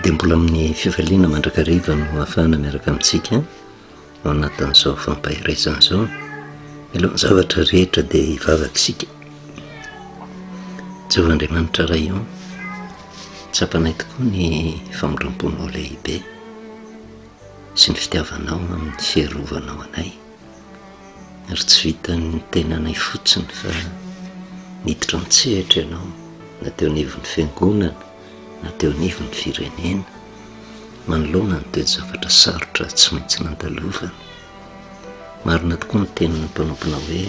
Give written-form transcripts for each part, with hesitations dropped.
dia mbola amin'ny fifaliana mandrakariva no hafahana miaraka amintsika ao anatin'izao fampahirazana izao. Alohan'ny zavatra rehetra dia hivavaka isika. Jehovandriamanitra iray io, tsapanay tokoa ny famondram-ponao lehibe sy ny fitiavanao amin'ny fiarovanao anay, ary tsy vitan'ny tenanay fotsiny fa niditra an-tsehatra ianao, na teo anivon'ny fiangonana na teo anivon'ny firenena, manoloana ny toe-javatra sarotra tsy maintsy nandalovana. Marina tokoa ny tenin'ny mpanompoana hoe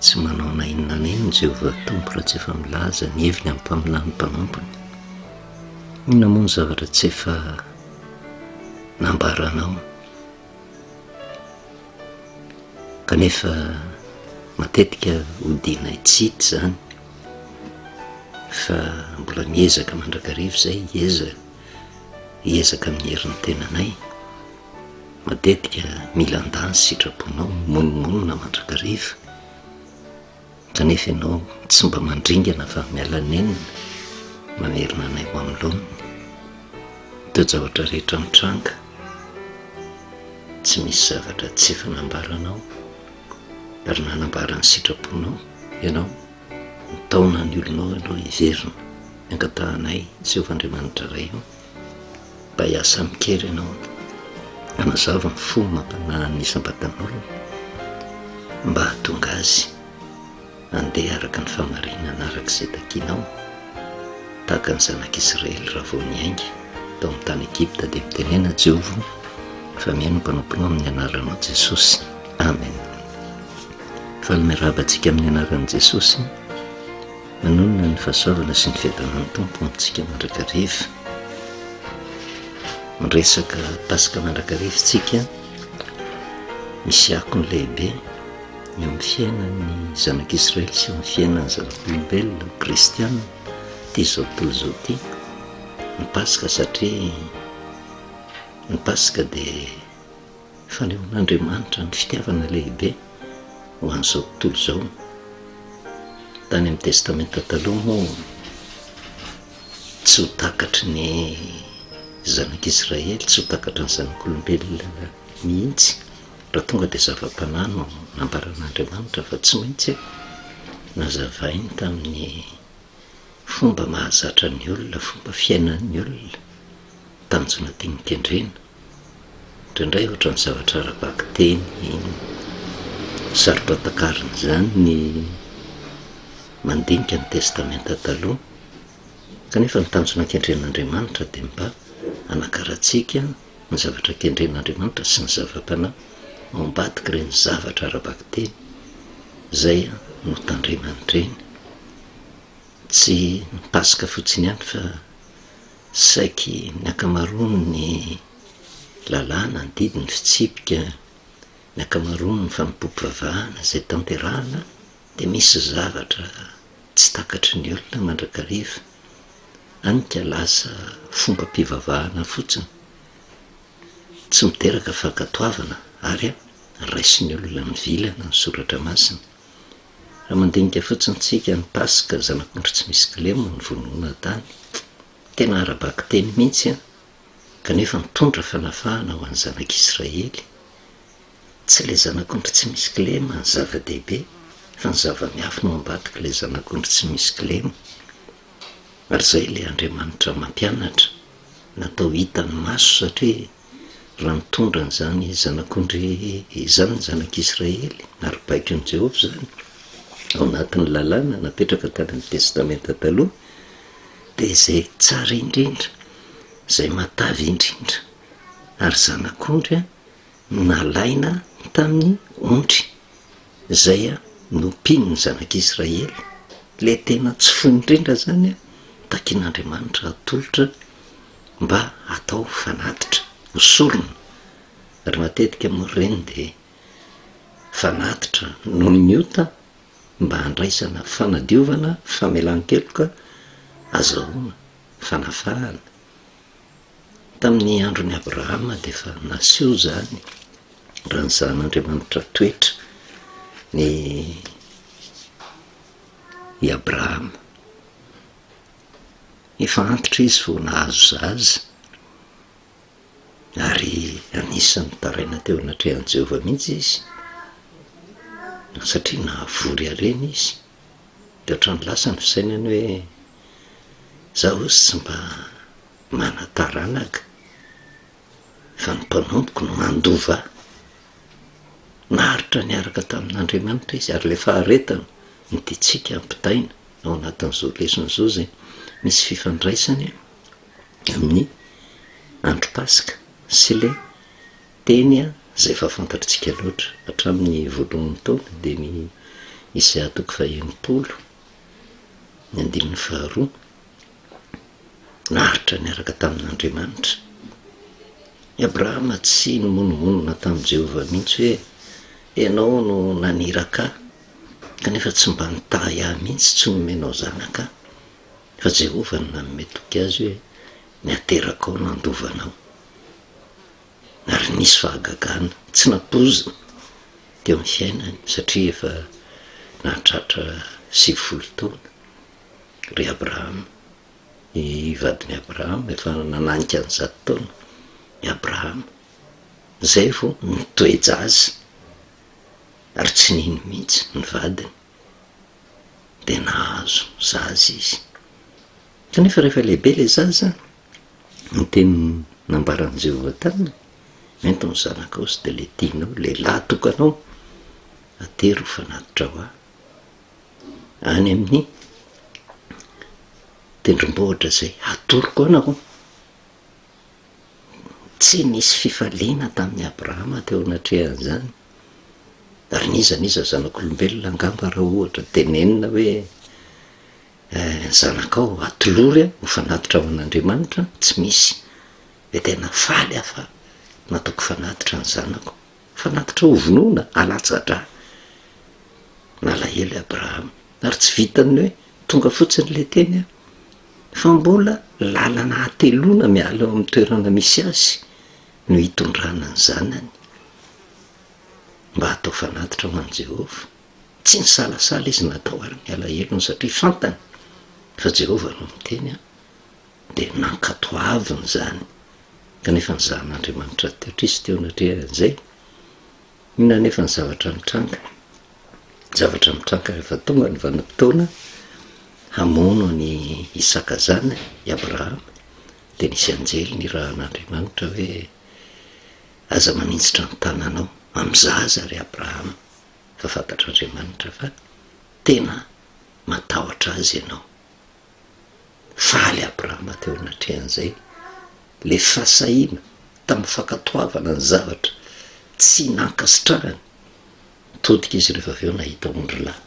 tsy manao na inona na inona Jehova tompo raha tsy efa milaza ny heviny amin'ny mpaminany mpanompony. Inona moa ny zavatra tsy efa nambaranao, kanefa matetika hodinay tsity zany, fa mbola miezaka mandrakariva izay hiezaka amin'ny herin'ny tenanay. Matetika mila andany sitraponao, mononmonina mandrakariva, kanefa ianao tsy mba mandringana fa miala nenina mamerina anay ho amin'ny laoniny. Teo zavatra rehetra mitranga, tsy misy zavatra tsy efa nambaranao, ary nanambara ny sitraponao ianao, nitaona ny olonao ianao hiverina miankatahanay Jehovandriamanitra iray io, mba hiasa mikery ianao hanazava ny fomba mampanahy ny isam-batan'olona, mba hahatonga azy andeha araka ny famarinana araka izay takianao, tahaka ny zanak'Israely raha vao niainga tao amin'ny tany Egypta. Dia mitenena Jehova fa mihaino mpanomponao amin'ny anaranao Jesosy, amen. Fa ny miarabantsika amin'ny anaran'i Jesosy, manonona ny fahasoavana sy ny fiadanan'ny tompo amintsika mandrakariva. Miresaka pasika mandrakariva tsika, misy akony lehibe eo amin'ny fiainan'ny zanak'Israely sy eo amin'ny fiainan'ny zanak'olombelona kristiana ty zao tontolo zao ty, ny pasika, satria ny pasika dia fanehoan'Andriamanitra ny fitiavana lehibe ho an'izao tontolo zao. Tany amin'ny testamenta taloha moa tsy ho takatry ny zanak'Israely, tsy ho takatry ny zanak'olombelona mihitsy raha tonga dia zava-panahy no nambaran'Andriamanitra, fa tsy maintsy nazavainy tamin'ny fomba mahazatra ny olona, fomba fiainan'ny olona tanjona tiany kendrena. Indraindray ohatran'ny zavatra ara-baky teny sarotra-takariny zany ny mandinika ny testamenta taloha, kanefa ny tanjona kendren'Andriamanitra dia mba anakaratsika ny zavatra kendren'Andriamanitra sy ny zava-panahy ao ambadika ireny zavatra ara-baky teny izay no tandremany ireny. Tsy ny pasika fotsiny ihany fa saiky ny ankamaroany ny lalàna, ny didiny fitsipika, ny ankamaroany ny fanompoam-pivavahana izay tanterahana, dia misy zavatra tsy takatry ny olona mandrakariva, anika lasa fomba-pivavahana fotsiny, tsy miteraka fankatoavana, ary raisin'ny olona ny vilana ny soratra masina. Raha mandinika fotsiny tsika ny pasika, zanak'ondry tsy misy kilemo ny vonoina tany, tena ara-baky teny mihitsy kanefa mitondra fanafahana ho an'ny zanak'Israely. Tsy ilay zanak'ondry tsy misy kilemo ny zava-dehibe, fa ny zava-miafina ao ambadika ilay zanak'ondry tsy misy kilemo. Ary izay ilay Andriamanitra mampianatra, natao hitan'ny maso, satria raha mitondra n'izany zanak'ondry izany ny zanak'Israely, ary baikon'i Jehova zany ao anatin'ny lalàna napetraka tany amin'ny testamenta taloha, dia izay tsara indrindra, izay matavy indrindra, ary zanak'ondry nalaina tamin'ny ondry izay nompiany ny zanak'Israely, le tena tsy fo indrindra zany takian'Andriamanitra atolotra mba atao fanatitra, hosorona. Ary matetika moa ireny dia fanatitra noho ny ota mba handraisana fanadiovana, famelan-keloka, azahoana fanafahana. Tamin'ny andron'ny Abrahama dia efa naseho zany raha ny zanan'Andriamanitra toetra ny i Abrahama. efa antitra izy vo nahazo zaza, ary anisan'ny taraina teo anatrehan'i Jehova mihitsy izy, satria nahavory areny izy. De ohatrany lasa ny fisainany hoe zaho sy mba mana-taranaka, fa ny mpanomboky no mandova. Naharitra niaraka tamin'Andriamanitra izy, ary le faharetana nititsika ampitaina ao anatin'izao lesona izao zay misy fifandraisany amin'ny andro Pasika sy le teny zay efa fantatritsika loatra hatramin'ny voalohan'ny taona, de ny Isaia 40, ny 12, naharitra niaraka tamin'Andriamanitra. I Abrahama tsy nomonomonona tamin'i Jehova mihitsy hoe ianao no naniraka kanefa tsy mba nitahy ahy mihitsy, tsy nomenao zanaka, fa Jehova no nanome toky azy hoe niateraka ao nandovanao. Ary nisy fahagagana tsy napozina teo amin'ny fiainany, satria efa nahatratra 70 taona ry Abrahama, i vadiny Abrahama efa nananika ny 100 taona i Abrahama, zay vo nitoejaza ary tsy nino mihitsy ny vadiny, de nahazo zaza izy. Kanefa rehefa lehibe le zaza, ny teny nambaran'i Jehova taminy, mento ny zanakao sy de le tianao, le lahy tokanao atery ho fanatitra ho ahy. Any amin'ny tendrombohitra zay atoroko anao. Tsy nisy fifaliana tamin'ny Abrahama teo anatrehan'izany, ary niza zanak'olombelona angamba raha ohatra tenenina hoe zanakao atolory ho fanatitra ho an'Andriamanitra, tsy misy. De tena faly afa nataoko fanatitra ny zanako, fanatitra ho vonoina, alatsa-drà. Nalahelo Abrahama, ary tsy vitany hoe tonga fotsiny le teny fa mbola lalana atelona miala ao amin'ny toerana misy azy no hitondrana ny zanany mba hatao fanatitra ho an'i Jehova. Tsy nisalasala izy natao ary miala helony, satria fantany fa Jehova no miteny, de nankatoaviny zany. Kanefa ny zan'Andriamanitra teotrisy teo anatrehan'izay, inona nefa ny zavatra mitranga rehefa tonga ny vanim-potoana hamono ny Isaka zany i Abrahama, de nisy anjely nirahan'Andriamanitra hoe aza manintsitra ny tananao am'zaza ry Abrahama, fa fantatr'Andriamanitra fa tena matahotra azy ianao. Faly Abrahama teo anatrehan'izay, le fasahiana tamin'ny fankatoavana ny zavatra tsy nankasitrahany, todika izy rehefa aveo nahita ondry lahy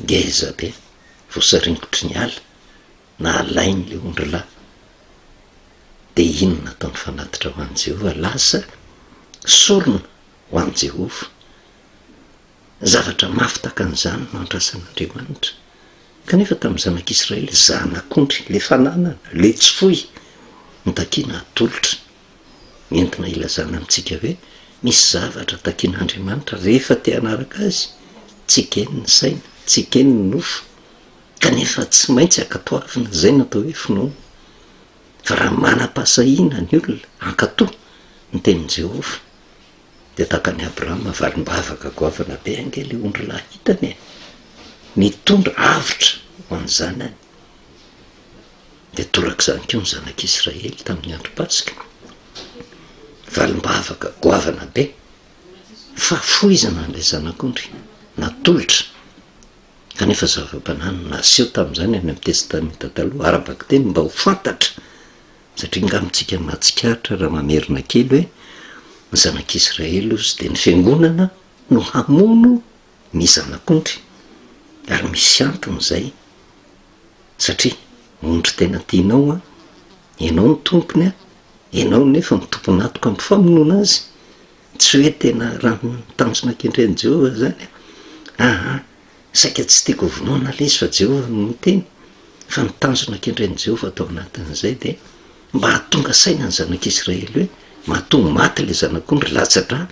ngeza be voasaringotry ny ala, na alainy le ondry lahy. De inona ataony fanatitra ho an'i Jehova? Lasa sorona ho an'i Jehova. Zavatra mafy tahaka an'izany no andrasan'Andriamanitra. Kanefa tamin'ny zanak'Israely, zanak'ondry, le fananana, le tsy fohy, nitakiana atolotra. Entina ilazana amintsika hoe misy zavatra takian'Andriamanitra rehefa te hanaraka azy, tsy keny ny saina, tsy keny ny nofo, kanefa tsy maintsy ankatoavina. Zay natao hoe finoana. Fa raha manam-pasahiana ny olona ankatoa ny tenin'i Jehova, de tahaka ny Abrahama valim-bavaka goavana be ange le ondry lahy hitany, nitondra avitra ho an'ny zanany. De torak'izany keo ny zanak'Israely tamin'ny andro Pasika, valim-bavaka goavana be, fa foizana n'ilay zanak'ondry, natolotra. Kanefa zava-banana naseho tamin'izany any amin'ny testamenta taloha, arabaka teny mba ho fantatra, satria ngamitsika mahatsikaritra raha mamerina kely hoe ny zanak'Israely ozy de ny fiangonana no hamono ny zanak'ondry. Ary misy antony zay, satria ondry tena tianao ianao ny tompony, ianao nefa mitomponatoka amin'ny famonoana azy. Tsy hoe tena raha mitanjona an-kendren'i Jehova zany, saika tsy tiako vonoana le izy fa Jehova no miteny, fa mitanjona an-kendren'i Jehova atao anatin'izay, de mba hahatonga saina ny zanak'Israely hoe mahatonga maty le zanak'ondry latsa-drà,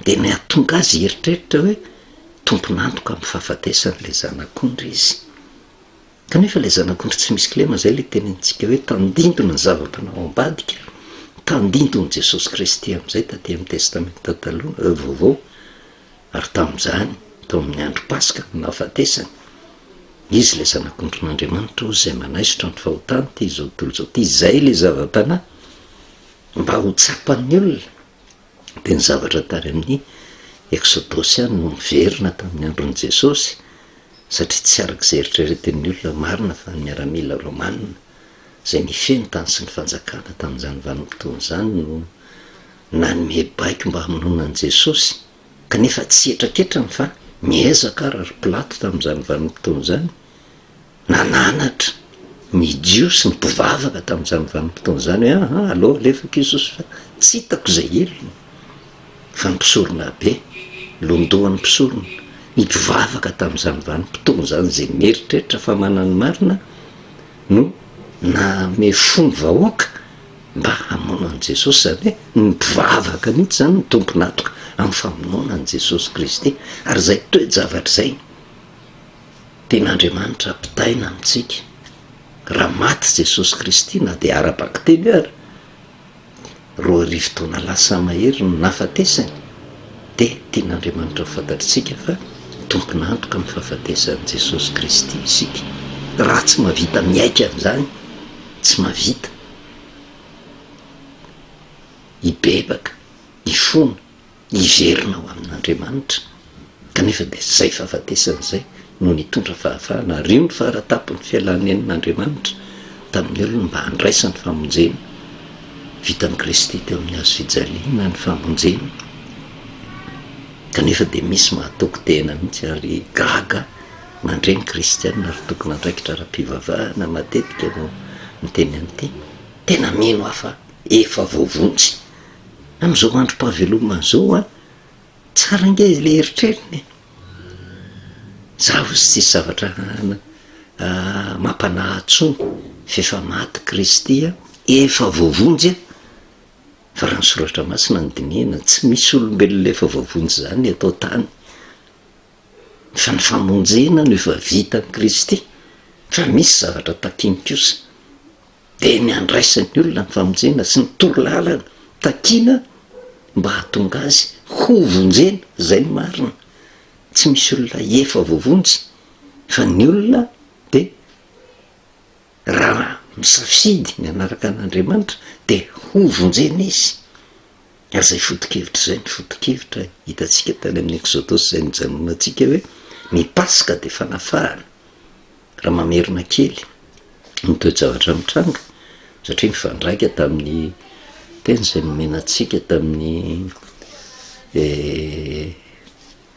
de ny hahatonga azy eritreritra hoe tomponantoka amin'ny fahafatesan'le zanak'ondry izy. kanefa ilay zanak'ondry tsy misy klema zay le tenentsika hoe tandindona ny zava-panao ambadika, tandindony Jesosy Kristy amin'izay taty amin'ny testamenta taloha vaovao, ary tamin'izany tao amin'ny andro paska ny nahafatesany izy le zanak'ondrin'Andriamanitra o zay manaisotra ny fahotany ty izao tontolo izao ty, izay le zava-panahy mba ho tsapan'ny olona. De ny zavatra tary amin'ny exodosy any no miverina tamin'ny andron'i Jesosy, satria tsy arak'izay eritreretin'ny olona marina fa ny miaramila romanina zay nifeny tany sy ny fanjakana tamin'izany vanim-potoana izany no nanome baiko mba hamonoana an'i Jesosy, kanefa tsy etraketrany fa miezaka ary Pilato tamin'izany vanim-potoana izany nananatra ny jiosy ny mpivavaka tamin'izany vanim-potoana izany hoe aloha alefako Jesosy fa tsy hitako izay elony fa nipisorona be, londohan'ny mpisorona ny mpivavaka tamin'izany vanim-potoana izany zay mieritreritra fa manany marina no name fony vahoaka mba hamono an' Jesosy, zany hoe ny mpivavaka mihitsy zany ny tomponatoka amin'ny famonoana an' Jesosy Kristy. Ary zay toe-javatra zay ten'Andriamanitra ampitaina amintsika, raha maty Jesosy Kristy na de ara-baky teny ary 2 lasa mahery no nahafatesany, de tian'Andriamanitra fantatritsika fa tomponantoka amin'ny fahafatesan'i Jesosy Kristy isika. Raha tsy mahavita miaika an'izany, tsy mahavita hibebaka, hifona, hiverina ao amin'Andriamanitra, kanefa de zay fahafatesan'izay no nitondra fahafahana, ary io ny faharatapon'ny fialanen'Andriamanitra tamin'ny olona mba handraisany famonjena vitan'i Kristy teo amin'ny hazo fijaliana ny famonjena. Kanefa de misy mahatoko tena mihitsy ary gaga mandreny kristianina ary tokony andraikitra ara-pivavahana matetika no miteny an'ity, tena mino hafa efa voavonjy amin'izao androm-pahavelomana zao tsara nge le eritreriny zaho sy tsisy zavatra mampanahatsony fefa maty Kristy efa voavonjy fa raha ny soratra masina ny dinihana tsy misy olombelona efa voavonjy zany atao tany, fa ny famonjena no efa vita ny Kristy, fa misy zavatra takiny kosa de ny andraisan'ny olona ny famonjena sy ny torolalana takina mba hahatonga azy ho vonjena. Zay ny marina, tsy misy olona efa voavonjy fa ny olona de raha misafidy ny anaraka an'Andriamanitra de ho vonjena izy. Ary zay foto-kevitra zay ny foto-kevitra hitantsika tany amin'ny exodosy zay nijanona antsika hoe ny paska de fanafahana. Raha mamerina kely ny toe-javatra mitranga, satria mifandraika tamin'ny teny zay nomenantsika tamin'ny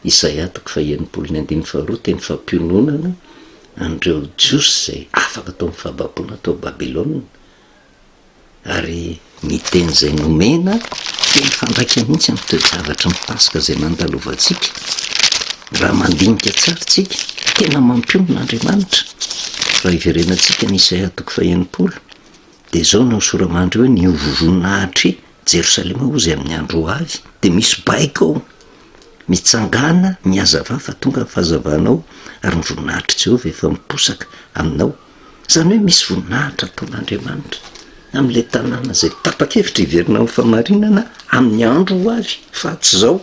Isaia 1:1 teny fampiononana andreo jiosy zay afaka tao amin'ny fahababona tao Babilôna, ary ny teny zay nomena de mifandraika mihitsy amin'ny toe-javatra ny paska zay nandalovantsika. Raha mandinika tsara tsika tena mampionon'Andriamanitra. Raha iverenantsika ny Isaia 1:1 de zao no soramandry hoe ny voninahitry Jerosalema ozy amin'ny andro ho avy de misy baiko ao, mitsangana miazava fa tonga ny fahazavanao, ary ny voninahitry Jehovah efa miposaka aminao. Zany hoe misy voninahitra ataon'Andriamanitra amin'le tanàna zay tapa-kevitra iverina amin'ny famarinana amin'ny andro ho avy, fa tsy zao.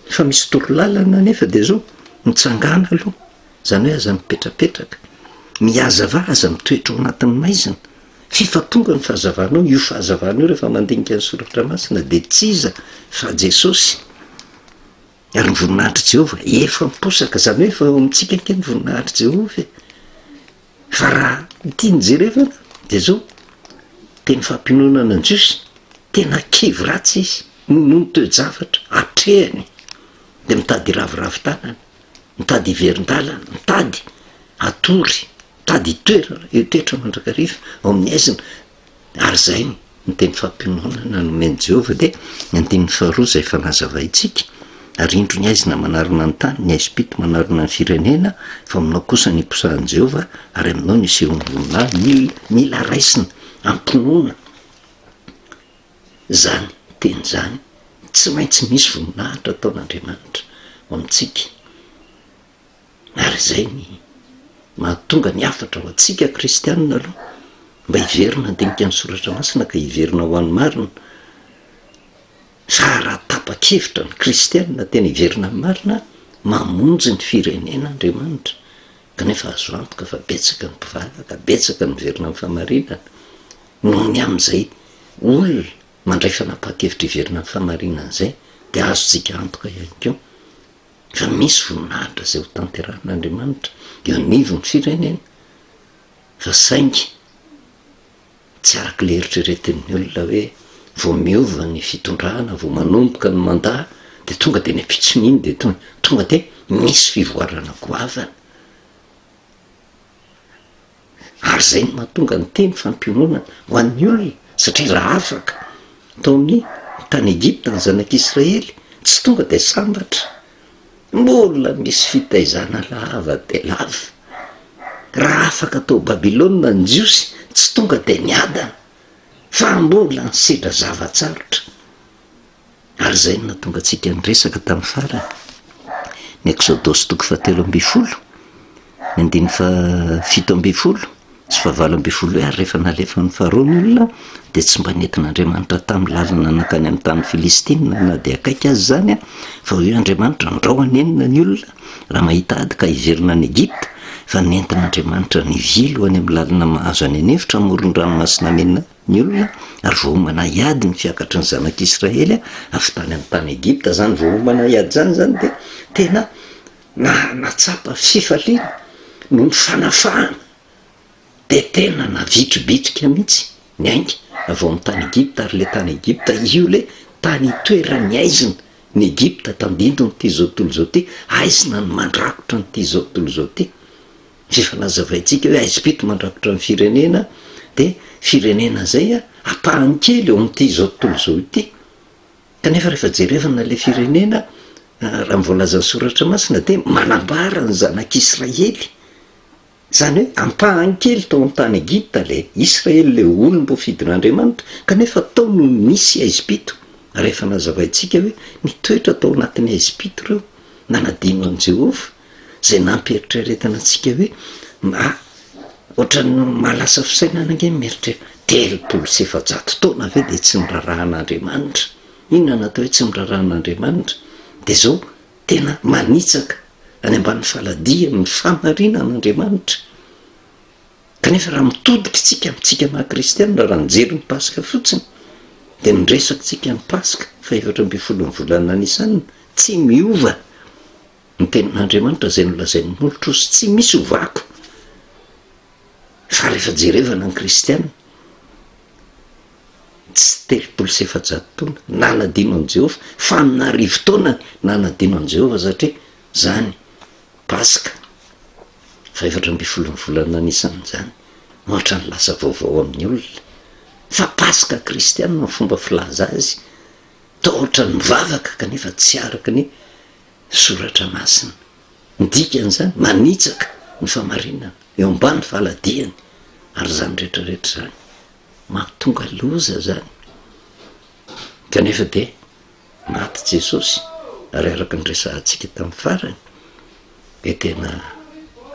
Fa misy torolalana nefa de zao mitsangana aloha, zany hoe aza mipetrapetraka, miazava aza mitoetra ao anatin'ny maizina, fifa tonga ny fahazavanao. Io fahazavanao rehefa mandinika ny soratra masina de tsy iza fa Jesosy. Ary ny voninahitry Jehovah efa miposaka, zany hoe efa ao amintsika nke ny voninahitry Jehovah. Fa raha tiany jerevana de zao teny fampiononana ny jiosy, tena kevy ratsy izy noho ny toe-javatra atrehany, de mitady ravoravo tanana, mitady iverin-dalana, mitady atory, mitady toetra mandrakariva ao amin'ny aizina. Ary zay ny teny fampiononana nomeny Jehovah. De ny 2 zay fanazavaitsika, ary indro ny aizina manarona ny tany, ny aizim-pito manarona ny firenena, fa aminao kosa ny posahan'i Jehovah, ary aminao ny isehon'ny voninahitra, mila raisina, ampinoana. Zany teny zany tsy maintsy misy voninahitra ataon'Andriamanitra ho amintsika. Ary zay ny mahatonga ny afatra ho atsika kristianina aloha mba hiverina andinika ny soratra masina ka hiverina ho an'ny marina fa raha tapa-kevitra ny kristianina tena hiverina ny marina mamonjy ny firenen'Andriamanitra kanefa azo antoka fa betsaka ny mpivavaka betsaka ny miverina amin'ny famarinana noho ny amin'izay olona mandray fanapa-kevitra hiverina amin'ny famarinana izay dia azotsika antoka ihany koa fa misy voninahitra izay ho tanterahan'Andriamanitra eo anivo ny firenena fa saingy tsy araka le eritreretin'ny olona hoe vao miova ny fitondrana vao manomboka ny mandat dia tonga dia ny apitson'iny dia tonga dia misy fivoarana goavana ary zay no mahatonga ny teny fampionona ho an'ny olona satria raha afaka tao amin'ny tany Egipta ny zanak'Israely tsy tonga dia sambatra mbola misy fitaizana lava dia lava raha afaka tao Babilôna ny jiosy tsy tonga dia niadana fa mbola ny sedra zavatsarotra ary zay no nahatonga antsika nyresaka tamin'ny farany ny Exodosy 7:20 ny 7:70 sy 7:20 ary rehefa nalefa ny Farao ny olona dia tsy mba nentin'Andriamanitra tamin'ny lalana nakany amin'ny tany Filistina na dia akaiky azy zany fa hoe Andriamanitra ndrao anenina ny olona raha mahita ady ka hiverina any Egipta fa nentin'Andriamanitra ny vilo any amin'ny lalana mahazo any anevitra amoron-dranomasina menina ny olona ary voahomana iady ny fiakatry ny zanak'Israely avy tany amin'ny tany Egipta zany voahomana iady zany dia tena natsapa fifaliana no ny fanafahana dia tena navitribitrika mihitsy ny ainga avy amin'ny tany Egipta ary le tany Egipta io le tany toerany aizina ny Egipta tandindo nyity zao tontolo zao ty aizina ny mandrakotra nyity zao tontolo zao ty fifanazavaintsika hoe aizim-pito mandrakotra ny firenena dia firenena zay apahany kely eo amin'ity zao tontolo zao ity kanefa rehefa jerevana le firenena raha mivoalaza ny soratra masina dia manambara ny zanak'Israely zany hoe ampahany kely tao amin'ny tany Egipta le Israely le olom-bofidin'Andriamanitra kanefa tao no misy aizim-pito rehefa nazavaintsika hoe nitoetra tao anatin'ny aizim-pito ireo nanadino an' Jehova zay nampieritrretana antsika hoe ohatrany malasa fisainana ange mieritreritra 300 taona ve dia tsy nirarahan'Andriamanitra inona natao hoe tsy nirarahan'Andriamanitra dia zao tena manitsaka any amban'ny faladia ny famarinan'Andriamanitra kanefa raha mitodika tsika amintsika maha-kristianina raha nijery ny Paska fotsiny dia nindresaka tsika ny Paska fa 17 ny volana Nisanina tsy miova ny tenin'Andriamanitra zay nolazain'ny nolotra sy tsy misy ovako fa rehefa jerevana ny kristianina tsy 300 taona nanadino an' Jehova fa amin'arivo taona nanadino an' Jehova satria zany Paska fa 17 ny volana Nisana zany ohatra ny lasa vaovao amin'ny olona fa Paska kristianina ny fomba filaza azy ta ohatra ny mivavaka kanefa tsy araka ny soratra masina ndikan'izany manitsaka ny famarinana eo ambany faladiany ary zany rehetrarehetra zany mahatonga loza zany kanefa dia maty Jesosy ary araka ny resahantsika tamin'ny farany dia tena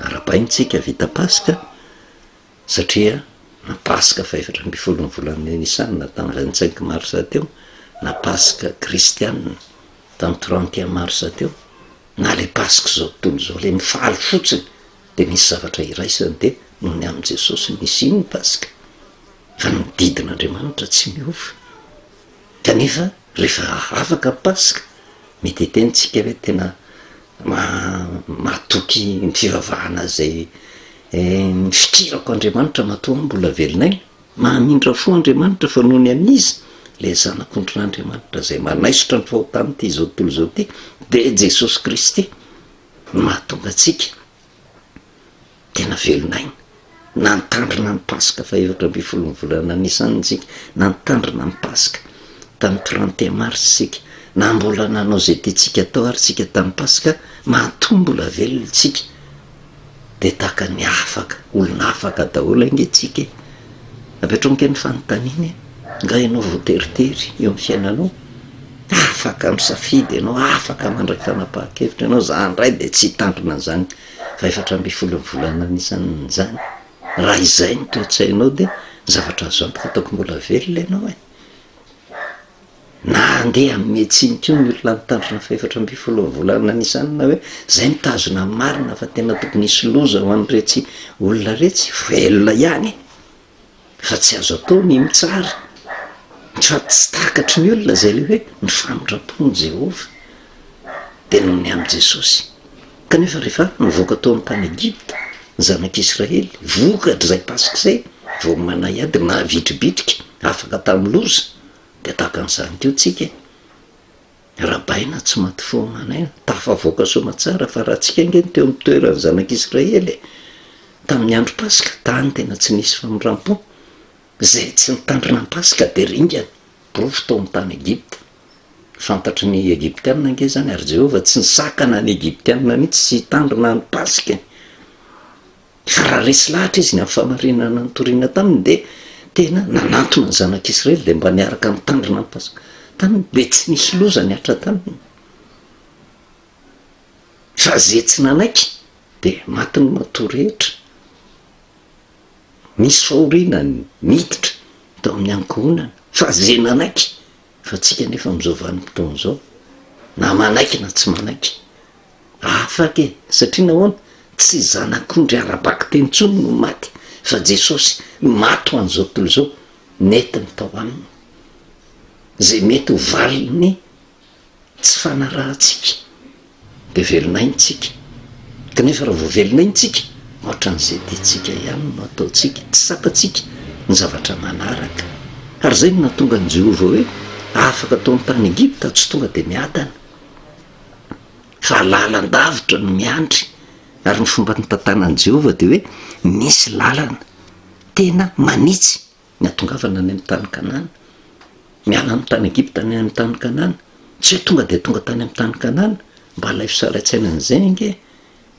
ara-paintsika vita Paska satria na Paska fa 17 ny volana Nisanina tamin'ny 25 marsa teo na Paska kristianina tamin'ny 31 marsa teo na le Paska zao tontolo zao le mifaly fotsiny dia misy zavatra iraisany dia noho ny amin'i Jesosy nisy iny Paska fa ny didin'Andriamanitra tsy miova kanefa rehefa afaka Paska mety tentsika hoe tena mahatoky ny fivavahana zay ny fikirako Andriamanitra matoa mbola velonay mahamindra fo Andriamanitra fa noho ny amin'izy le zanak'Andriamanitra zay manaisotra ny fahotany ty zao tontolo zao ty dia Jesosy Kristy mahatonga atsika tena velonaina nantandrina ny Paska fa 17 ny volana Nisanitsika nantandrina ny Paska tamin'ny 31 mars sika na mbola nanao zay tiantsika atao ary tsika tamin'ny Paska mahatombola velontsika dia tahaka ny afaka olona afaka daholo angentsika apetraonke ny fanontaniana nga ianao voateritery eo amin'ny fiainanao afaka misafidy ianao afaka mandray fanapahan-kevitra ianao za ndray dia tsy hitandrina an'izany fa 4 volana nisan'zany raha izay ny toetsainao de zavatra azo antoka ataoko mbola velona ianao e na andeha amin'ny médecine ko ny olona mitandrina fa 4 volana nisanina hoe zay mitazona marina fa tena tokony isy loza ho an'retsy olona retsy velona ihany fa tsy azo atao ny mitsara fa tsy takatry ny olona zay le hoe ny famindram-pony Jehova de noho ny am' Jesosy kanefa rehefa mivoaka tao amin'ny tany Egypta ny zanak'Israely vokatra zay pasika zay vao manayady na vitribitrika afaka tamin'ny loza de tahaka an'izany teo tsika rabaina tsy maty fo manaina tafavoaka somatsara fa raha tsika ngeny teo amin'ny toeran'ny zanak'Israely tamin'ny andro pasika tany tena tsy nisy famindram-po zay tsy mitandrina ny pasika de ringana provy tao amin'ny tany Egypta fantatry ny Egyptianina nge zany ary Jehova tsy nisakana ny Egyptianina mihitsy sy hitandrina ny pasika fa raha resy lahatra izy ny amin'ny famarinana ny toriana taminy de tena nanantona ny zanak'Israely de mba niaraka mitandrina ny pasika taminy de tsy nisy loza ny atra taminy fa zay tsy nanaiky de maty ny matorehetra misy fahoriana miditra tao amin'ny ankohonana fa zay nanaiky fa tsika nefa am'izao vanim-potoana zao na manaiky na tsy manaiky afaky satria nahoana tsy zanak'ondry arabaky teny intsony no maty fa Jesosy maty ho an'izao tontolo zao netiny tao aminy zay mety ho valiny tsy fanarahantsika de velonaintsika kanefa raha vao velonaintsika ohatran'izay ditsika ihany no ataotsika tsy sapatsika ny zavatra manaraka ary zay no natonga ny Jehova hoe afaka tao amin'ny tany Egypta tsy tonga de miadana fa lalan-davitra no miandry ary ny fomba nitantanan'i Jehova de hoe misy lalana tena manitsy ny atongavana any amin'ny tany Kanana miala amin'ny tany Egypta ny amin'ny tany Kanana tsy hoe tonga de tonga tany amin'ny tany Kanana mba lay fisaraitsaina an'izay nge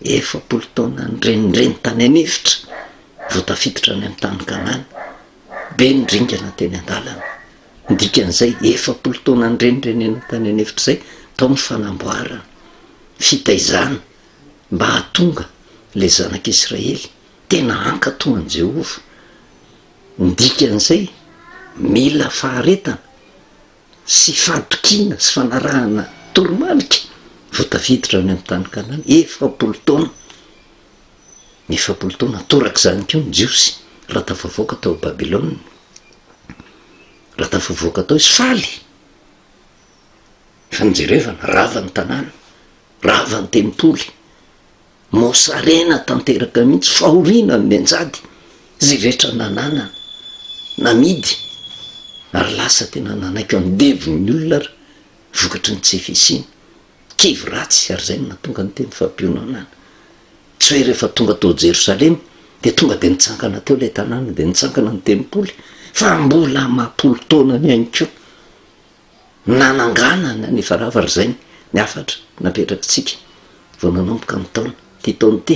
40 taona nyrenireny tany anefitra vao tafiditra any amin'ny tany Kanana be ny ringana teny an-dalana dikan'izay 40 taona nyrenireny tany anefitra zay tao ny fanamboarana fitaizana mba hatonga le zanak'Israely tena ankatoan'i Jehova dikan'izay mila faharetana sy fahatokiana sy fanarahana toromalika vao tafiditra any amin'ny tany Kanana 40 taona 40 taona toraka zany keo ny jiosy raha tafavoaka tao Babilôna raha tafavoaka tao izy faly fa nijerevana rava ny tanàna rava ny tempoly mosarena tanteraka mihitsy fahoriana ny anjady zay rehetra nananana namidy ary lasa tena nanaiky andevon'ny olona ary vokatry ny tsy efisiana kivy ratsy ary zay no natonga ny teny fampionanana tsy hoe rehefa tonga tao Jerosalema de tonga de nitsangana teo le tanàna de nitsangana ny tempoly fa mbola mampolo taona ny ihany ko nananganana ny farava ary zay ny afatra napetrakytsika vao nanomboka ny taona ty taona ty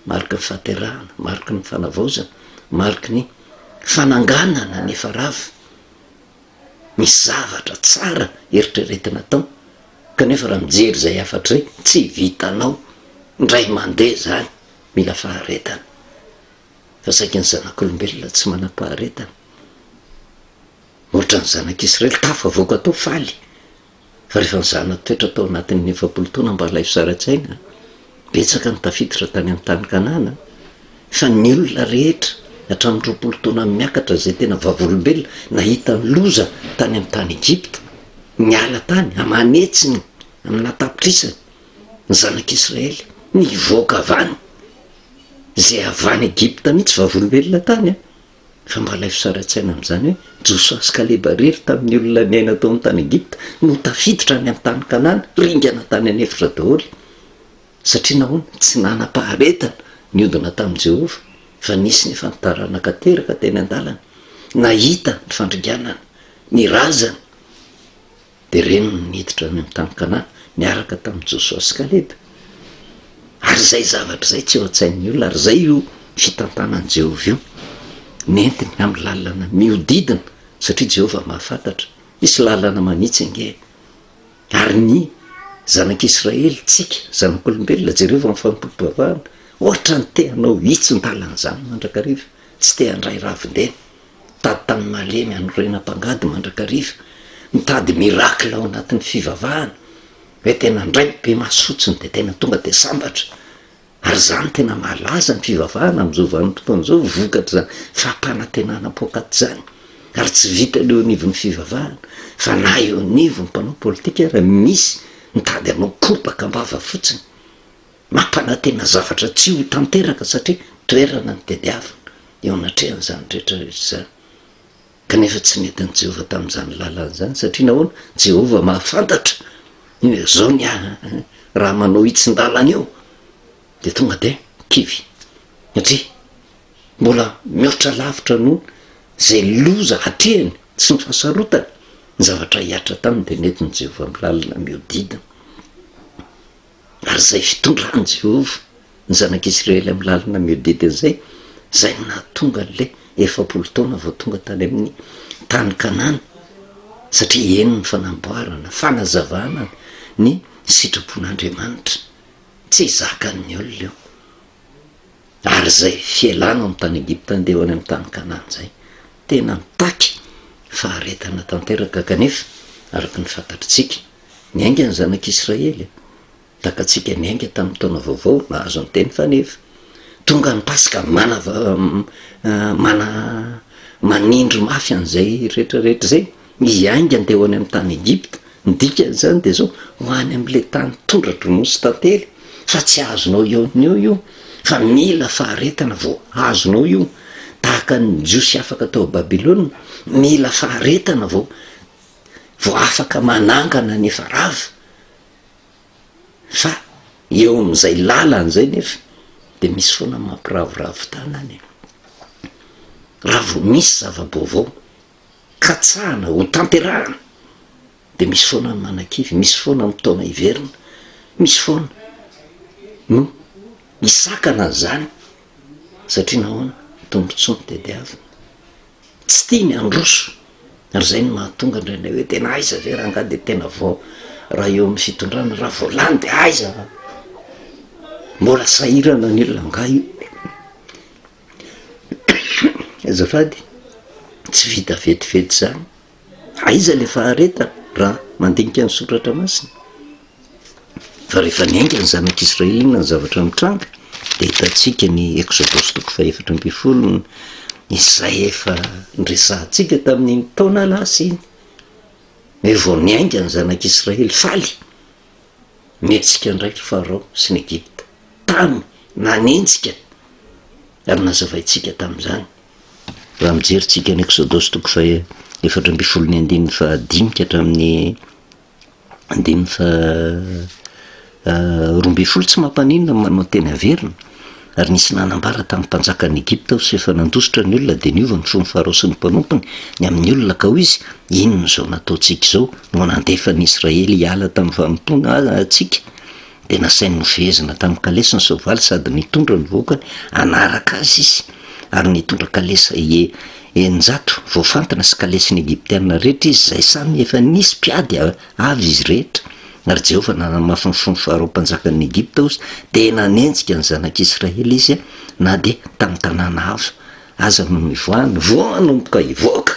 mariky ny fahaterahana mariky ny fanavaozana mariky ny fananganana ny farava misy zavatra tsara eritreretina tao kanefa raha mijery zay afatra zay tsy vitanao ndray mandeha zany mila faharetana fa saika ny zanak'olombelona tsy manam-paharetana ohatra ny zanak'Israely tafavoaka tao faly fa rehefa ny zanany toetra tao anatin'ny 40 taona mba lay fisaraitsaina betsaka ny tafiditra tany amin'ny tany Kanana fa ny olona rehetra hatramin'ny 20 taona miakatra zay tena vavolombelona nahita ny loza tany amin'ny tany Egypta niala tany amanetsiny amin'ny atapitrisany ny zanak'Israely nivoaka avany zay avany Egypta mihitsy vavolombelona tany fa mba lay fisaraitsaina amin'izany hoe Josua sy Kaleba rery tamin'ny olona niaina tao amin'ny tany Egypta no tafiditra any amin'ny tany Kanana ringana tany anefitra daholo satria nahoana tsy nanam-paharetana niodina tamin'i Jehova fa nisy ny fantarana kateraka teny an-dalana nahita ny fandringanana ny razana de reny no niditra any amin'ny tany Kanana niaraka tamin'i Josua sy Kaleba ary zay zavatra zay tsy eo an-tsain'ny olona ary zay io fitantanan'i Jehova io nentiny amin'ny lalana miodidina satria Jehova mahafantatra misy lalana manitsy nge ary ny zanak'Israely tsika zanak'olombelona jereo fa mifampivavahana ohatra ny teanao hitson-dalan'izany mandrakariva, tsy te handray ravindena, tady tany malemy anorenam-pangady mandrakariva, mitady mirakla ao anatin'ny fivavahana, hoe tena ndray be masotsony de tena tonga de sambatra. Ary zany tena malaza ny fivavahana am'izao vanim-potoan'izao, vokatra zany fampanantenana pokaty zany. Ary tsy vita leo anivon'ny fivavahana, fa na eo anivon'ny mpanao politika raha misy mitady anao kopaka mbava fotsiny, mampanantena zavatra tsy ho tanteraka satria toerana ny tediavina eo anatrehan'izany rehetrarehetra zany. Kanefa tsy mety ny Jehova tamin'izany lalàn'izany satria nahoana Jehova mahafantatra zao ny raha manao hitsin-dalana eo de tonga de kivy, satria mbola mihoatra lavitra no zay loza hatrehany tsy ny fahasarotana ny zavatra hiatra taminy de nety ny Jehova amin'ny lalana miodidina. Ary zay fitondrany Jehova ny zanak'Israely amin'ny lalana miodidina zay, zay nahatonga an'le 7 taona vao tonga tany amin'ny tany Kanana, satria eny ny fanamboarana, fanazavana ny sitrapon'Andriamanitra, tsy zakan'ny olona eo. Ary zay fialana amin'ny tany Egipta andeha any amin'ny tany Kanana zay, tena mitaky faharetana tanteraka. Kanefa araka ny fantatritsika, niainga ny zanak'Israely, takatsika niainga tamin'ny taona vaovao nahazo ny teny fa nefa tonga ny Pasika manindry mafy an'izay rehetrarehetra zay, hiainga andeha ho any amin'ny tany Egipta. Midika zany de zao ho any amin'le tany tondra-dronosy tantely, fa tsy azonao eo amin'eo io, fa mila faharetana vao azonao io. Tahaka ny Jiosy afaka tao Babilôna, mila faharetana vao afaka manangana ny efa rava. Fa eo amin'izay lalany nefa de misy foana mampiravoravo tanany. Raha vao misy zava-baovao katsahana ho tanterahana de misy foana manan-kivy, misy foana mitaona hiverina, misy foana no hisakana zany, satria nahoana tombontsoa ny tediavina, tsy tia miandroso. Ary zay no mahatonga indraindray hoe tena aiza ve raha nga de tena vao raha eo amin'ny fitondrana raha vao lany de aiza mbola sahirana ny olona nga io. Azafady tsy vita vetivety zany, aiza le faharetana raha mandinika ny soratra masina. Fa rehefa niainga ny zanak'Israely iny ny zavatra mitranga de hitatsika ny Exodosy 4:12 izay efa nresahantsika tamin'ny taona lasa iny, hoe vao niainga ny zanak'Israely faly mietsika ndraiky Farao sy ny Egipta, tamy nanenjika ary nazavaitsika tamin'izany. Raha mijeritsika ny Exodosy 4:12 fa 5 hatramin'ny 12 tsy mampanina manao teny averina. Ary nisy nanambara tamin'ny mpanjakan'ny Egipta sy efa nandositra ny olona de niova ny fon'ny Farao sy ny mpanompony ny amin'ny olona ka ho izy inona zao nataontsika zao no nandefa ny Israely hiala tamin'ny vanim-pona atsika. De nasainy novezina tamin'ny kalesiny soavaly sady nitondra ny vahoakany anaraka azy izy, ary nitondra kalesa enjato voafantina sy kalesiny Egiptiana rehetra izy, zay samy efa nisy mpiady avy izy rehetra. Ary Jehova nanamafy ny fon'ny Farao mpanjakan'ny Egipta ozy de nanenjika ny zanak'Israely izy na de tamin'ny tanàna hafa aza no mivoahana vao manomboka hivoaka.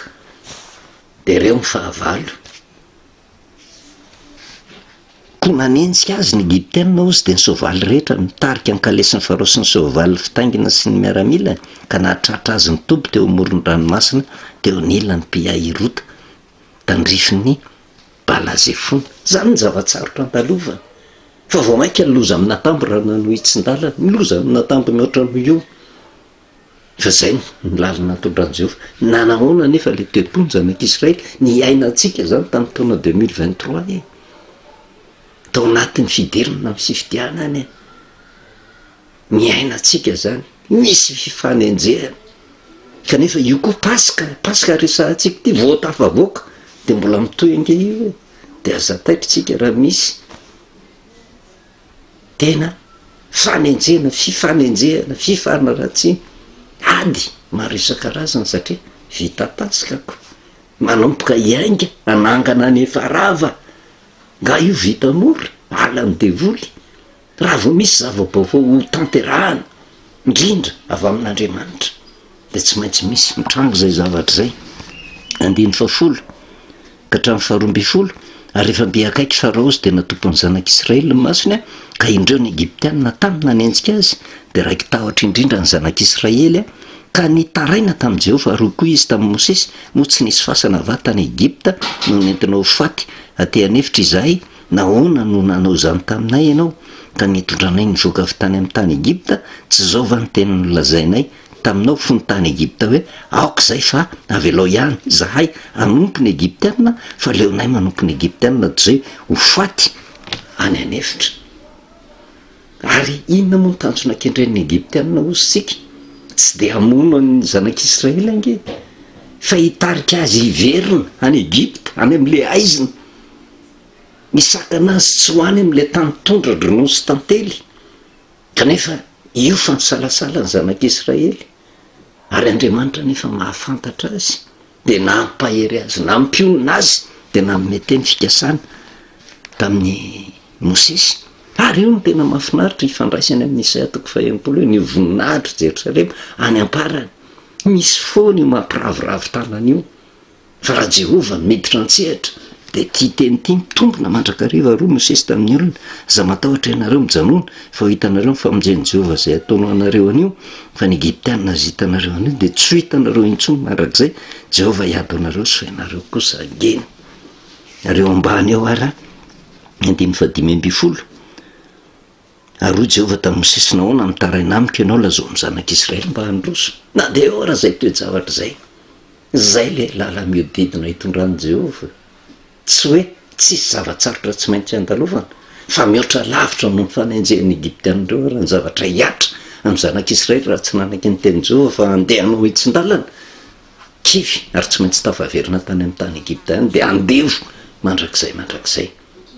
De reo ny fahavalo ko nanenjika azy ny Egiptiana ozy de ny soavaly rehetra mitarika ny kalesiny Farao sy ny soavaly fitaingina sy ny miaramila ka nahatratra azy ny toby teo amoron-dranomasina teo anilany Piahirota tandrifin'ny Balazefona. Zany ny zavatsarotra an-talova, fa vao maika loza amin'ny natambo raha nano hitsin-dalana, miloza amin'ny natambo mihoatra noho io. Fa zay ny lalana tondran'i Jehova. Nanahoana nefa le toepony zanak'Israely ny ainatsika zany tamin'ny taona 2023 tao anatin'ny fidirina amin'ny fifidianany, ny ainatsika zany misy fifanenjehana. Kanefa io koa Pasika resahantsika ty vao tafavoaka de mbola mitoy ange io, de aza taitritsika raha misy tena fanenjehana, fifanaratsiny ady maro isan-karazany satria vita Pasikako manomboka hiainga anangana ny efa rava nga io vita mora ala ny devoly. Raha vao misy zava-baovao ho tanterahana indrindra avy amin'Andriamanitra de tsy maintsy misy mitrango zay zavatra zay. 120 ka hatramin'ny 12 ary rehefa be akaiky Faraosy de natompo ny zanak'Israely masony a ka indreo ny Egyptianina tamina nanenjika azy de raiky tahotra indrindra ny zanak'Israely ka nitaraina tamin'i Jehovah ary koa izy tamin'i Mosesy moa tsy nisy fasana vatany Egypta no nentina ho faty aty anefitra izahay nahoana no nanao zany taminay ianao ka nitondranay nivoaka avy tany amin'ny tany Egypta tsy zaova ny tena nolazainay taminao fony tany Egypta hoe aoka zay fa avelao ihany zahay anompo ny Egyptianina fa leonay manompo ny Egyptianina toy zay ho faty any anefitra. Ary inona moa nitanjona kendren'ny Egyptianina ositsika tsy de hamono ny zanak'Israely ange fa hitarika azy hiverina any Egypta any am'le aizina misakana azy tsy hoany am'le tany tondra dronosy tantely kanefa io fa nisalasala ny zanak'Israely ary Andriamanitra nefa mahafantatra azy de nampahery azy nampionina azy de nameteny fikasana tamin'ny Mosesy. Ary io no tena mahafinaritra ifandraisany amin'ny Isaia 20 ny voninahitra Jerosalema any amparany misy foana io mampiravoravo tanan'io fa raha Jehovah miditra antsehatra de tia teny tia mitombona mandrakariva roa Mosesy tamin'ny olona za matahotra ianareo mijanona fa ho hitanareo ny famonjen'i Jehovah zay ataonao anareo anio fa ny Egyptianina azy hitanareo anio de tsy ho hitanareo intsony mandrak'izay Jehovah hiady anareo sy ianareo kosa angeny. Ary eo ambany eo ara 115 ary Jehovah tamin'ny Mosesy nahoana mitaraina amiko ianao lazao ny zanak'Israely mba handroso na de ora zay toe-javatra zay le lala miodidina hitondran'i Jehovah tsy hoe tsisy zavatsarotra tsy maintsy andalovana fa mihoatra lavitra no mifanenjehan'ny Egyptianindreo raha ny zavatra hiatra amin'ny zanak'Israely raha tsy nanaky ny teny Jehovah fa andehanao hitsin-dalana kivy ary tsy maintsy tafaverina tany amin'ny tany Egypta any de andevo mandrakizay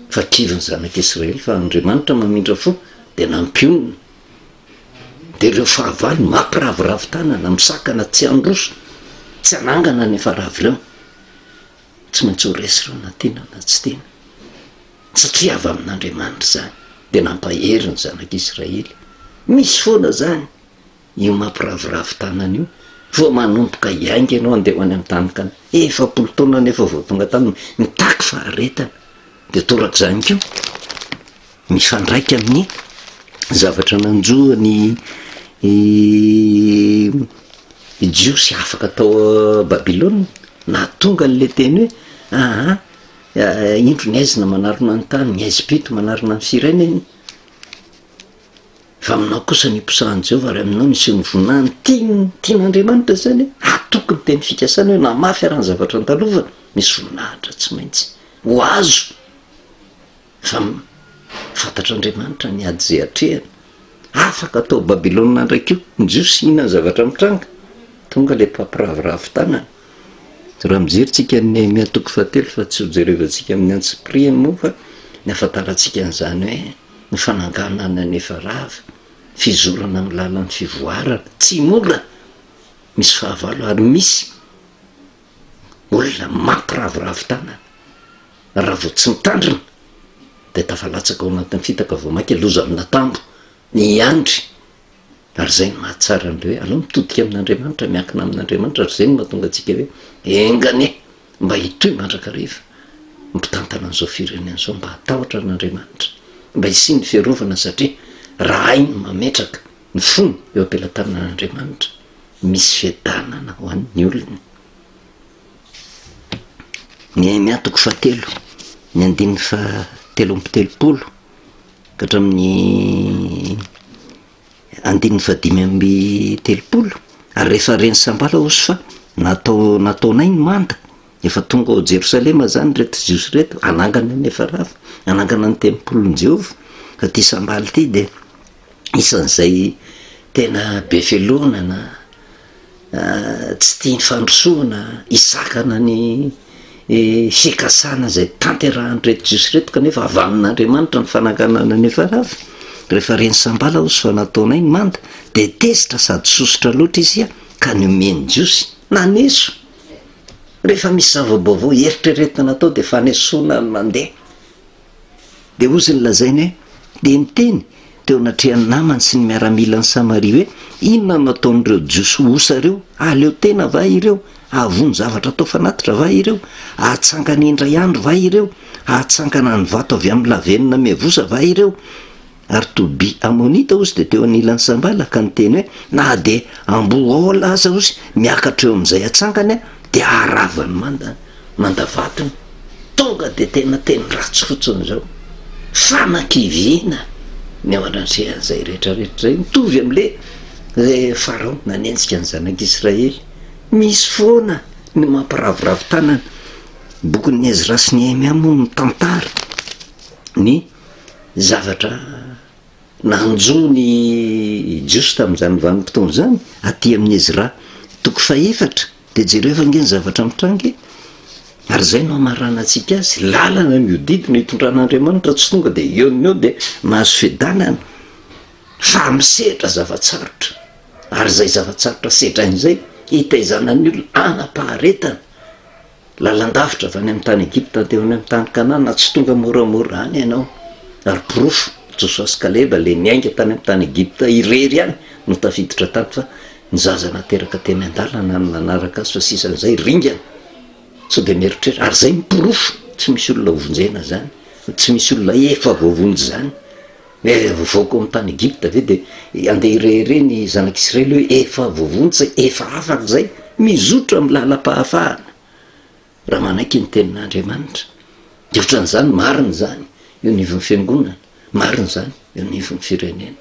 fa kivy ny zanak'Israely fa Andriamanitra mamindra fo de nampionina de ireo fahavalo mampiravoravo tanana misakana tsy androso tsy anangana nefa ravo reo tsy maintsy ho resy reo na tena na tsy tena satria avy amin'Andriamanitra zany de nampahery ny zanak'Israely. Misy foana zany io mampiravoravo tanana io vo manomboka iainga ianao andeha any amin'ny tany kana 70 taona nefa vao tonga tany mitaky faharetana de torak'izany keo mifandraika amin'ny zavatra nanjoany Jiosy afaka tao Babilôna na tonga n'le teny hoe indro ny aizina manarona ny tany ny Ezipito manarona ny fireneny fa aminao kosa ny mposahan'i Jehovah ary aminao misy ny voninahiny tian'Andriamanitra zany atoky ny teny fikasana hoe namafy araha ny zavatra andalovana misy voninahitra tsy maintsy ho azo fa fantatr'Andriamanitra ny ady zay atrehana afaka atao Babilôna ndraiky io Jiosy inona ny zavatra mitranga tonga le mpampiravoravo tanana. Raha mijeritsika ny Nehemia 3 fa tsy ho jerevantsika amin'ny antsipriany moa fa ny afantarantsika an'izany hoe ny fananganana nefa rava fizorana amin'ny lalan'ny fivoarana tsy mola misy fahavalo ary misy olona mampiravoravo tanana raha vao tsy mitandrina de tafalatsaka ao anatin'ny fitaka vao maika loza amina tambo ny andry ary zay ny mahatsara an'le hoe aleo mitodika amin'Andriamanitra miankina amin'Andriamanitra ary zay no mahatonga antsika hoe engane mba hitoy mandrakariva mpitantana an'izao firenena zao mba hatahotra an'Andriamanitra mba hisy ny fiarovana satria raha ainy mametraka ny fony eo ampelantanan'Andriamanitra misy fiadanana ho an'ny olona. Nehemia 3 ny 7:30 ka hatramin'ny 5:30 ary rehefa reny sambala osy fa nataonay ny manda efa tonga ao Jerosalema zany reto Jiosy reto anangana nefa rava anangana ny tempolon'i Jehovah ka ty sambaly ty de isan'izay tena be felonana tsy tia ny fandrosoana isakana ny fikasana zay tanterahan'ny reto Jiosy reto kanefa avy amin'Andriamanitra ny fananganana nefa rava rehefa reny sambala osy fa nataonay ny manda de tezitra sady sosotra loatra izy ka ny omeny Jiosy naneso rehefa misy zavabaovao eritreretina atao de fanesona ny mandeha de ozy ny lazainy hoe de niteny teo anatrehan'ny namany sy ny miaramilany Samaria hoe inona no ataon'ireo jiosy osa ireo? Aleo tena va ireo? Avony zavatra atao fanatitra va ireo? Ahatsangana indray andro va ireo? Ahatsangana ny vato avy amin'ny lavenina miavosa va ireo? Ary Tobi Amonita ozy de teo anilan'ny Sambala ka nyteny hoe na de amboao laza ozy miakatra eo amin'izay atsangany de aravany mandavatiny tonga de tena teny ratsy fotsiny zao fanakiviana ny ao anatrehan'izay rehetrarehetra zay mitovy am'le Farao nanenjika ny zanak'Israely. Misy foana ny mampiravoravo tanana. Bokin'ny Ezra sy ny Nehemia moa mitantara ny zavatra nanjo ny jiosy tamin'izany vanim-potoana zany aty amin'ny Ezra toko 4 de jereo efa nge ny zavatra mitrangy ary zay no amarana antsika azy lalana miodidina hitondran'Andriamanitra tsy tonga de eo de mahazo fiadanana fa misehatra zavatsarotra ary zay zavatsarotra sedrain'izay hitaizanany olona anapaharetana lalandavitra avy any amin'ny tany Egypta teo any amin'ny tany Kanana tsy tonga moramora any ianao ary porofo Joshua sy Kaleba le niainga tany amin'ny tany Egypta irery ihany no tafiditra tany fa ny zaza nateraka teny an-dalana no nanaraka azy fa sisan'izay ringana so de mieritreritra ary zay miporofo tsy misy olona vonjena zany tsy misy olona efa voavonjy zany voako amin'ny tany Egypta ve de andeha irery ny zanak'Israely hoe efa voavonjy zay efa afaka zay mizotra amin'ny lalam-pahafahana raha manaiky ny tenin'Andriamanitra de ohatran'izany marina zany eo nivon'ny fiangonana marina zany eo nivon'ny firenena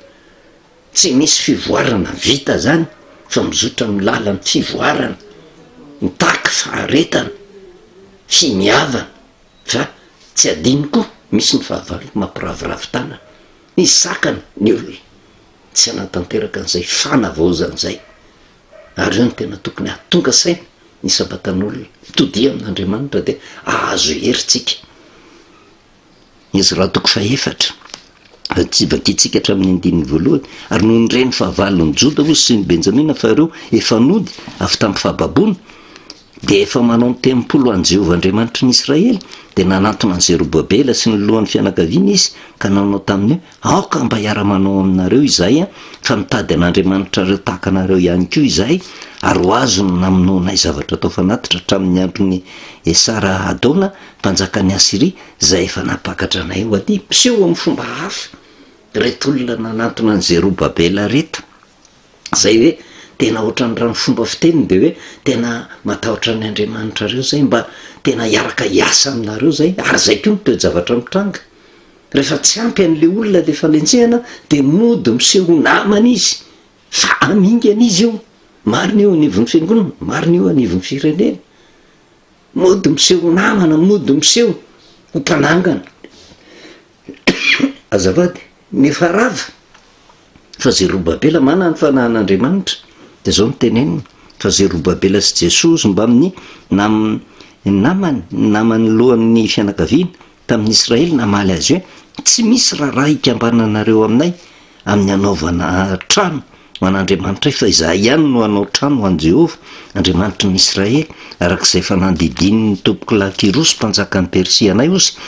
tsy misy fivoarana vita zany fa mizotra amin'ny lalan'ny fivoarana mitaky faharetana fimiavana fa tsy adiny koa misy ny fahavalo mampiravoravo tanana ny sakana ny olona tsy anatanteraka an'izay fanavaozan'izay ary io ny tena tokony atonga saina ny sabatan'olona mitodia amin'Andriamanitra de ahazo herintsika izy raha toko 4 tsy vakitsika hatramin'ny 1 ary noho nyreny fahavalon'ny Joda ozy sy ny Benjamina fa ireo efa nody avy tamin'ny fahababona de efa manao ny tempolo an' Jehovah Andriamanitra ny Israely de nanantona ny Zerobabela sy ny lohan'ny fianakaviana izy ka nanao taminy hoe aoka mba hiara-manao aminareo izahay fa mitady an'Andriamanitra reo tahaka anareo ihany koa izahay ary ho azo no namonoanay zavatra atao fanatitra hatramin'ny andron'ny Esara Adona mpanjakan'ny Asiria zay efa napakatra anay ho aty miseho amin'ny fomba hafa reto olona nanantona ny Zerobabela reto zay hoe tena ohatran'ny raha ny fomba fiteniny de hoe tena matahotra ny Andriamanitra reo zay mba tena hiaraka hiasa aminareo zay ary zay koa ny toe-javatra mitranga rehefa tsy ampy an'le olona le falentsehana de mody miseho namana izy fa amingana izy io marina eo anivon'ny fiangonana marina eo anivon'ny firenena mody miseho namana mody miseho ho mpanangana azavady nefa rava fa Zerobabela manana ny fanahin'Andriamanitra de zao nytenenina fa Zerobabela sy Jesosy mba amin'ny namany lohan'ny fianakaviana tamin'ny Israely namaly azy hoe tsy misy raha hikambananareo aminay amin'ny anaovana trano ho an'Andriamanitra fa izahay ihany no hanao trano ho an' Jehovah Andriamanitra ny Israely arak'izay fa nandidiny ny tompoko Lakirosy mpanjakan'ny Persia anay ozy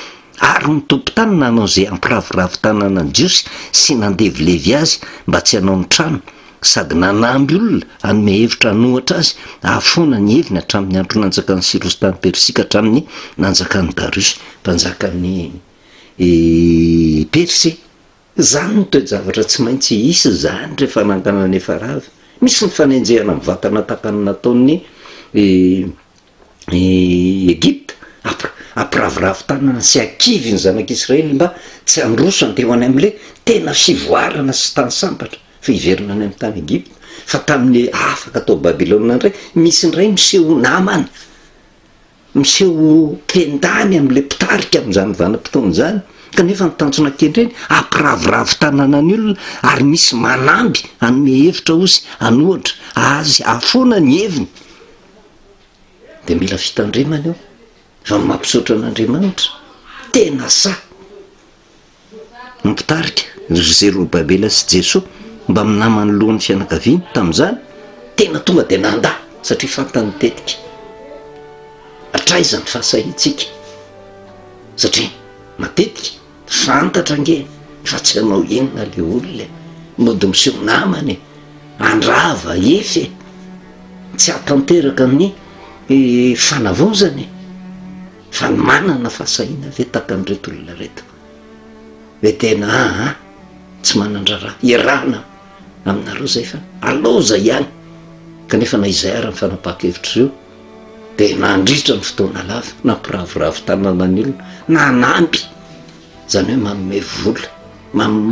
ary ny tompo tany nanao zay ampiravoravo tanana ny jiosy sy nandevilevy azy mba tsy hanao ny trano sady nanamby olona anome hevitra hanohatra azy ahafona ny heviny hatramin'ny andro nanjakan'ny Sirosy tany Persika hatramin'ny nanjakan'ny Darius mpanjakan'ny Persia zany ny toe-javatra tsy maintsy isy zany rehefa nanganana efa rava misy ny fanenjehana mivatana takany nataon'ny Egypta ampiravoravo tanana sy akivy ny zanak'Israely mba tsy androso andeho any am'le tena fivoarana sy tany sambatra fa hiverina any amin'ny tany Egypta fa tamin'ny afaka atao Babilôna ndray misy ndray miseho namana miseho pendany am'le pitarika amin'izany vanim-potoana zany kanefa ny tanjona kendreny ampiravoravo tanana ny olona ary misy manamby anome hevitra ozy anohatra azy afoana ny heviny de mila fitandremana eo fa mampisaotra an'Andriamanitra tena sa mipitarika Zerobabela sy Jesosy mba minamany lohan'ny fianakaviana tamin'izany tena tonga de nanda satria fantany tetika atraizany fahasahintsika satria matetika fantatra nge fa tsy hanao inona le olona mody miseho namany andrava efy tsy atanteraka amin'ny fanavozany fa manana fahasahiana ve taka an'reto olona reto ve tena tsy manandraraha irana aminareo zay fa aloza ihany kanefa na izay ara ny fanapaha-kevitra ireo de nandritra ny fotoana lava nampiravoravo tanànany olona nanampy zany hoe manome vola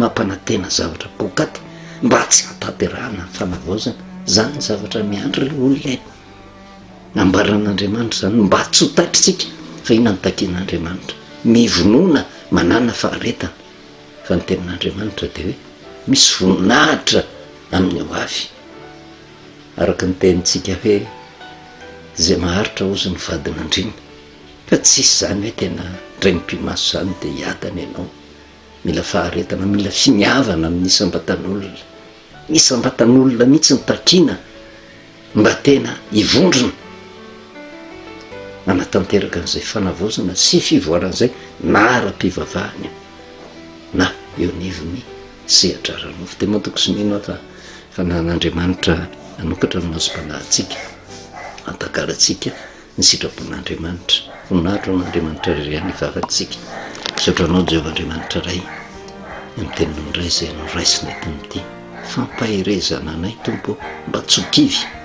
mampanantena zavatra pokaty mba tsy hataterahana ny fanavaozana zany ny zavatra miandry le olona nambaran'Andriamanitra zany mba tsy ho taitritsika fa ina notakian'Andriamanitra mivonona manana faharetana fa ny tenin'Andriamanitra de hoe misy voninahitra amin'ny ho avy araka ny tenintsika hoe zay maharitra ozy ny vadin'andrina fa tsisy zany hoe tena draim-pimaso zany de hiadana ianao mila faharetana mila finiavana amin'ny isam-batan'olona isam-batan'olona mihitsy ny takiana mba tena hivondrona anatanteraka an'izay fanavozana sy fivoaran'izay na ara-pivavahany na eo nivony sehatra ranofo de matoko sy mino fa nan'Andriamanitra anokatra amin'nazom-panahintsika antakaratsika ny sitrapon'Andriamanitra voninahitra n'Andriamanitra reriany hivavantsika sotranao Jehovah-Andriamanitra ray amin'ny tenin'ondray zay noraisina eto amin'ity fampaherezana anay tompo mba tsokivy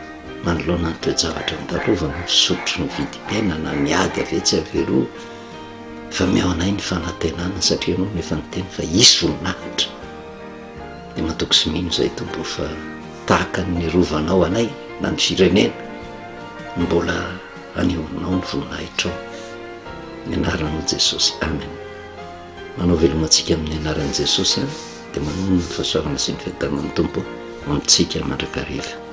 manoloana ny toejavatra ndalovana misotro ny vidim-piainana miady avetsy averoa fa miao anay ny fanantenana satria anao nefa nyteny fa isy voninahitra de matoko sy mino zay tompo fa tahaka ny rovanao anay na ny firenena mbola aneonao ny voninahitra ao ny anaranao Jesosy amen manao velomantsika amin'ny anaran'i Jesosy de manono ny fahasoavana sy ny fiadanan'ny tompo amintsika mandrakariva